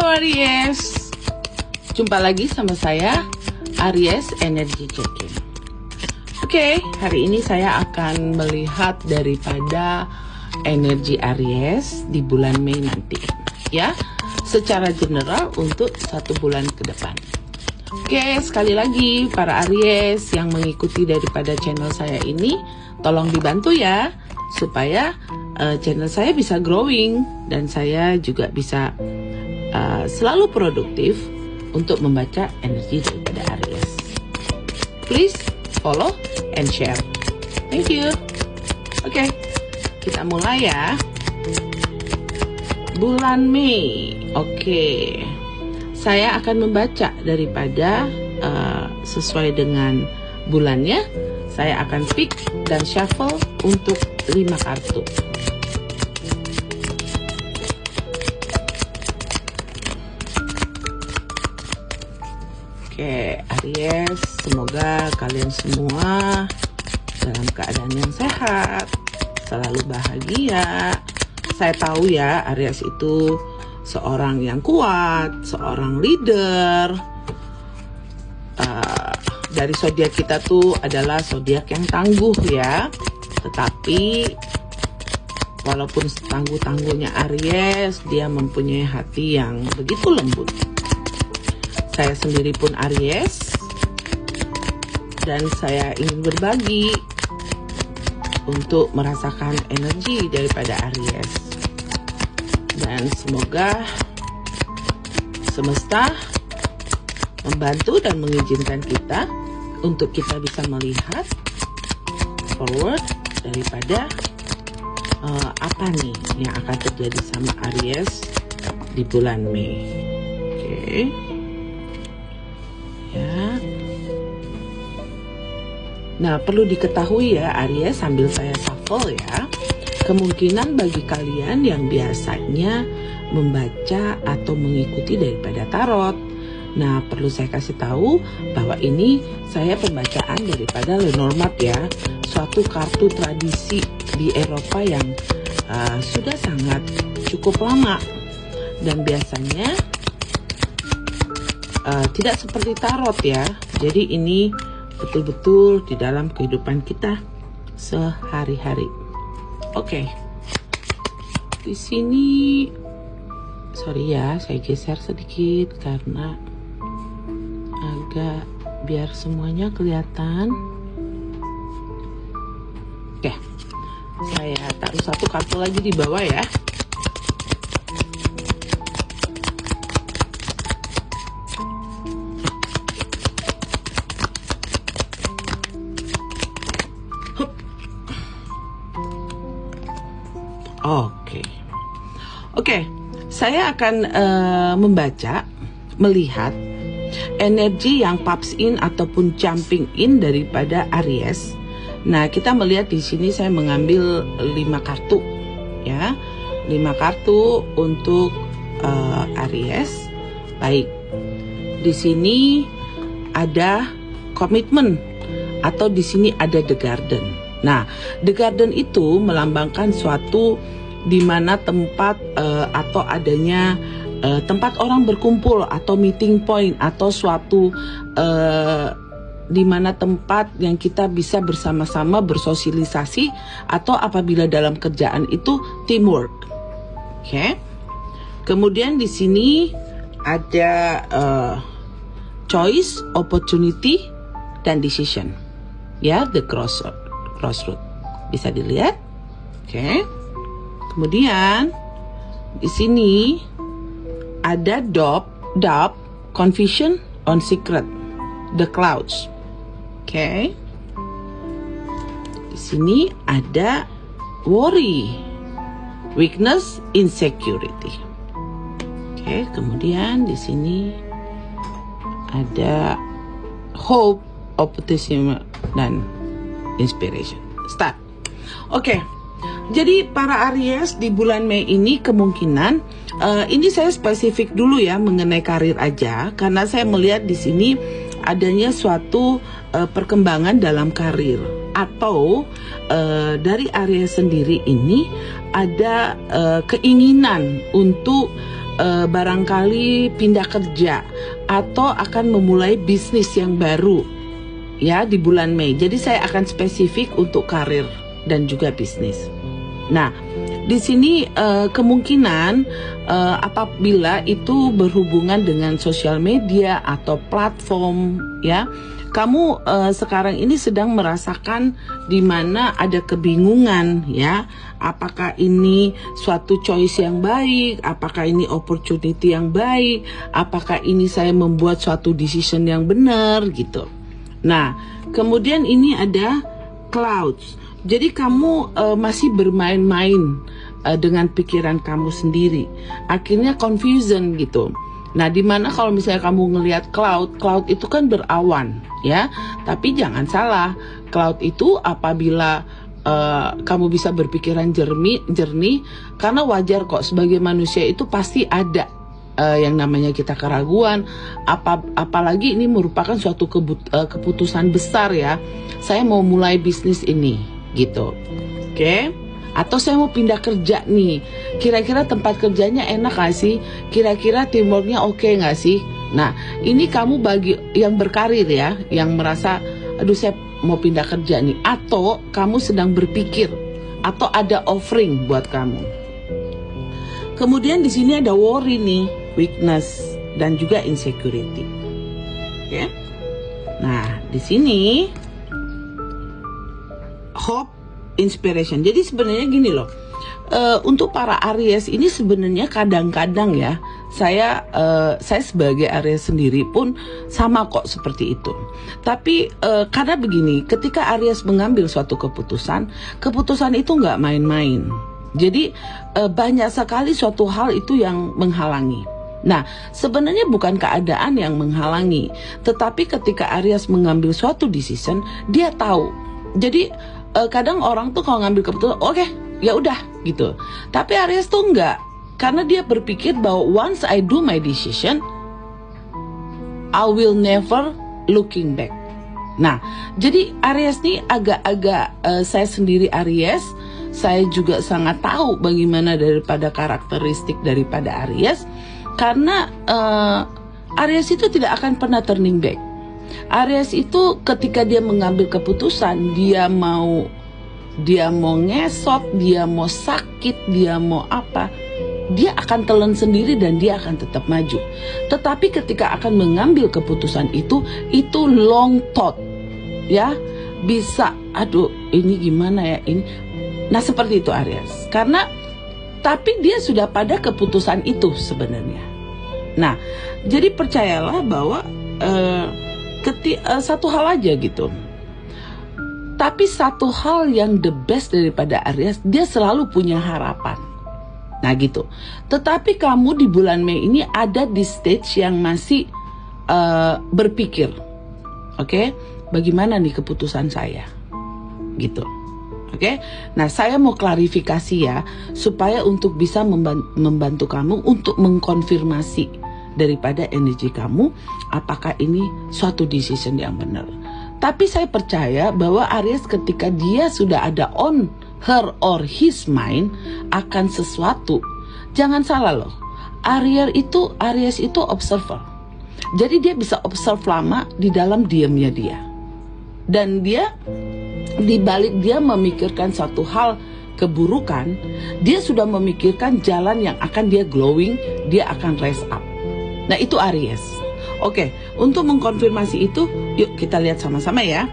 Aries, jumpa lagi sama saya Aries Energy Checking. Oke, hari ini saya akan melihat daripada energi Aries di bulan Mei nanti, ya, secara general untuk 1 bulan ke depan. Oke, sekali lagi para Aries yang mengikuti daripada channel saya ini, tolong dibantu ya, supaya channel saya bisa growing dan saya juga bisa selalu produktif untuk membaca energi daripada Aries. Please follow and share. Thank you. Oke, kita mulai ya. Bulan Mei. Oke, saya akan membaca daripada sesuai dengan bulannya. Saya akan pick dan shuffle untuk 5 kartu. Oke, Aries, semoga kalian semua dalam keadaan yang sehat, selalu bahagia. Saya tahu ya, Aries itu seorang yang kuat, seorang leader. Dari zodiak kita tuh adalah zodiak yang tangguh ya. Tetapi walaupun tangguh-tangguhnya Aries, dia mempunyai hati yang begitu lembut. Saya sendiri pun Aries, dan saya ingin berbagi untuk merasakan energi daripada Aries. Dan semoga semesta membantu dan mengizinkan kita untuk kita bisa melihat forward daripada apa nih yang akan terjadi sama Aries di bulan Mei. Oke. Ya. Nah, perlu diketahui ya Aries, sambil saya shuffle ya, kemungkinan bagi kalian yang biasanya membaca atau mengikuti daripada tarot. Nah, perlu saya kasih tahu bahwa ini saya pembacaan daripada Lenormand ya, suatu kartu tradisi di Eropa yang sudah sangat cukup lama, dan biasanya tidak seperti tarot ya. Jadi ini betul-betul di dalam kehidupan kita sehari-hari. Oke. Di sini sorry ya, saya geser sedikit karena agak biar semuanya kelihatan. Oke. Saya taruh 1 kartu lagi di bawah ya. Oke, saya akan melihat energi yang pops in ataupun jumping in daripada Aries. Nah, kita melihat di sini saya mengambil 5 kartu, ya, 5 kartu untuk Aries. Baik, di sini ada komitmen atau di sini ada The Garden. Nah, The Garden itu melambangkan suatu di mana tempat atau adanya tempat orang berkumpul atau meeting point atau suatu di mana tempat yang kita bisa bersama-sama bersosialisasi atau apabila dalam kerjaan itu teamwork. Oke. Kemudian di sini ada choice, opportunity, dan decision. Ya, the crossroad. Bisa dilihat. Oke. Kemudian di sini ada doubt, confusion on secret, the clouds. Oke. Di sini ada worry, weakness, insecurity. Oke, kemudian di sini ada hope, optimism, dan inspiration. Start. Oke. Jadi para Aries di bulan Mei ini kemungkinan ini saya spesifik dulu ya mengenai karir aja, karena saya melihat di sini adanya suatu perkembangan dalam karir, atau dari Aries sendiri ini ada keinginan untuk barangkali pindah kerja atau akan memulai bisnis yang baru ya di bulan Mei. Jadi saya akan spesifik untuk karir dan juga bisnis. Nah, di sini kemungkinan apabila itu berhubungan dengan sosial media atau platform ya, kamu sekarang ini sedang merasakan di mana ada kebingungan ya, apakah ini suatu choice yang baik, apakah ini opportunity yang baik, apakah ini saya membuat suatu decision yang benar gitu. Nah, kemudian ini ada clouds. Jadi kamu masih bermain-main dengan pikiran kamu sendiri. Akhirnya confusion gitu. Nah, dimana kalau misalnya kamu ngelihat cloud itu kan berawan ya. Tapi jangan salah, cloud itu apabila kamu bisa berpikiran jernih, karena wajar kok sebagai manusia itu pasti ada yang namanya kita keraguan, apalagi ini merupakan suatu keputusan besar ya. Saya mau mulai bisnis ini gitu, oke? Atau saya mau pindah kerja nih, kira-kira tempat kerjanya enak gak sih? Kira-kira teamworknya oke gak sih? Nah, ini kamu bagi yang berkarir ya, yang merasa aduh saya mau pindah kerja nih, atau kamu sedang berpikir, atau ada offering buat kamu. Kemudian di sini ada worry nih, weakness dan juga insecurity. Oke. Nah, di sini hope, inspiration. Jadi sebenarnya gini loh, untuk para Aries ini sebenarnya kadang-kadang ya, saya sebagai Aries sendiri pun sama kok seperti itu. Tapi karena begini, ketika Aries mengambil suatu keputusan itu nggak main-main. Jadi banyak sekali suatu hal itu yang menghalangi. Nah, sebenarnya bukan keadaan yang menghalangi, tetapi ketika Aries mengambil suatu decision, dia tahu. Jadi kadang orang tuh kalau ngambil keputusan, oke, ya udah gitu. Tapi Aries tuh enggak, karena dia berpikir bahwa once I do my decision, I will never looking back. Nah, jadi Aries nih agak-agak saya sendiri Aries, saya juga sangat tahu bagaimana daripada karakteristik daripada Aries, karena Aries itu tidak akan pernah turning back. Aries itu ketika dia mengambil keputusan, dia mau ngesot, dia mau sakit, dia mau apa, dia akan telan sendiri dan dia akan tetap maju. Tetapi ketika akan mengambil keputusan itu long thought ya, bisa aduh ini gimana ya ini. Nah, seperti itu Aries. Karena tapi dia sudah pada keputusan itu sebenarnya. Nah, jadi percayalah bahwa satu hal aja gitu. Tapi satu hal yang the best daripada Aries, dia selalu punya harapan. Nah gitu. Tetapi kamu di bulan Mei ini ada di stage yang masih berpikir, oke? Bagaimana nih keputusan saya? Gitu. Oke? Nah, saya mau klarifikasi ya, supaya untuk bisa membantu kamu untuk mengkonfirmasi daripada energi kamu, apakah ini suatu decision yang benar. Tapi saya percaya bahwa Aries ketika dia sudah ada on her or his mind akan sesuatu, jangan salah loh, Aries itu observer. Jadi dia bisa observe lama di dalam diamnya dia. Dan dia di balik dia memikirkan satu hal keburukan, dia sudah memikirkan jalan yang akan dia glowing, dia akan rise up. Nah, itu Aries. Oke, untuk mengkonfirmasi itu, yuk kita lihat sama-sama ya.